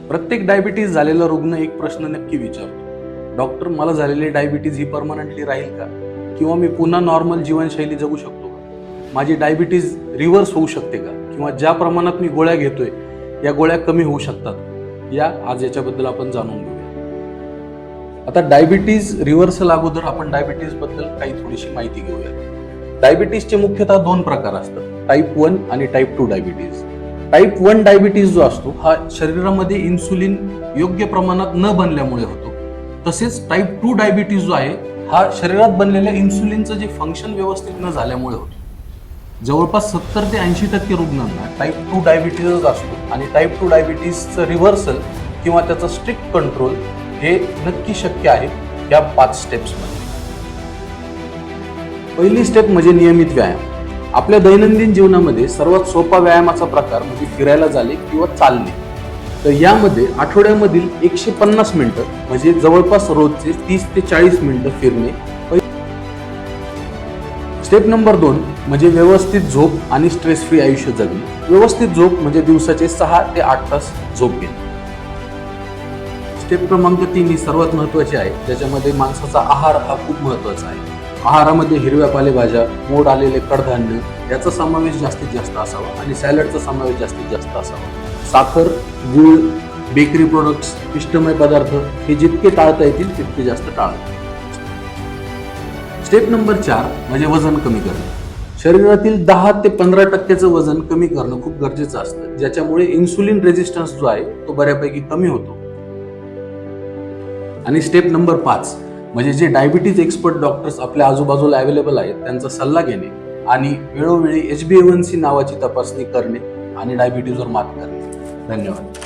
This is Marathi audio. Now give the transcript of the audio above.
प्रत्येक डायबिटीज झालेला रुग्ण एक प्रश्न नक्की विचारतो, डॉक्टर मला झालेली डायबिटीज ही परमनंटली राहील का, किंवा मी पुन्हा नॉर्मल जीवनशैली जगू शकतो का, माझी डायबिटीज रिव्हर्स होऊ शकते का, किंवा ज्या प्रमाणात मी गोळ्या घेतोय या गोळ्या कमी होऊ शकतात. आज याच्याबद्दल आपण जाणून घेऊया. आता डायबिटीज रिव्हर्सल अगोदर आपण डायबिटीज बद्दल काही थोडीशी माहिती घेऊया. डायबिटीजचे मुख्यतः 2 प्रकार असतात, टाईप 1 आणि टाईप 2 डायबिटीज. टाईप 1 डायबिटीज जो असतो हा शरीरामध्ये इन्सुलिन योग्य प्रमाणात न बनल्यामुळे होतो. तसेच टाईप 2 डायबिटीज जो आहे हा शरीरात बनलेल्या इन्सुलिनचं जे फंक्शन व्यवस्थित न झाल्यामुळे होतो. जवळपास 70 ते 80% रुग्णांना टाईप 2 डायबिटीज असतो आणि टाईप 2 डायबिटीजचं रिव्हर्सल किंवा त्याचा स्ट्रिक्ट कंट्रोल हे नक्की शक्य आहे या 5 स्टेप्समध्ये. पहिली स्टेप म्हणजे नियमित व्यायाम. आपल्या दैनंदिन जीवनामध्ये सर्वात सोपा व्यायामाचा प्रकार म्हणजे फिरायला जाणे किंवा चालणे. तर यामध्ये आठवड्यामधील 150 मिनिटं म्हणजे जवळपास रोजचे 30 ते 40 मिनिटं फिरणे. स्टेप नंबर 2 म्हणजे व्यवस्थित झोप आणि स्ट्रेस फ्री आयुष्य जगणे. व्यवस्थित झोप म्हणजे दिवसाचे 6 ते 8 तास झोप घेणे. स्टेप क्रमांक 3 ही सर्वात महत्वाची आहे, ज्याच्यामध्ये माणसाचा आहार हा खूप महत्वाचा आहे. आहारामध्ये हिरव्या पालेभाज्या, मोड आलेले कडधान्य याचा समावेश जास्तीत जास्त असावा आणि सॅलडचा समावेश जास्तीत जास्त असावा. साखर, गूळ, बेकरी प्रोडक्ट्स, पिष्टमय पदार्थ हे जितके टाळता येतील तितके जास्त टाळा. स्टेप नंबर 4 म्हणजे वजन कमी करणे. शरीरातील 10 ते 15% वजन कमी करणं खूप गरजेचं असतं, ज्याच्यामुळे इन्सुलिन रेजिस्टन्स जो आहे तो बऱ्यापैकी कमी होतो. आणि स्टेप नंबर 5 म्हणजे जे डायबिटीज एक्सपर्ट डॉक्टर्स आपल्या आजूबाजूला अवेलेबल आहेत त्यांचा सल्ला घेणे आणि वेळोवेळी HbA1c नावाची तपासणी करणे आणि डायबिटीजवर मात करणे. धन्यवाद.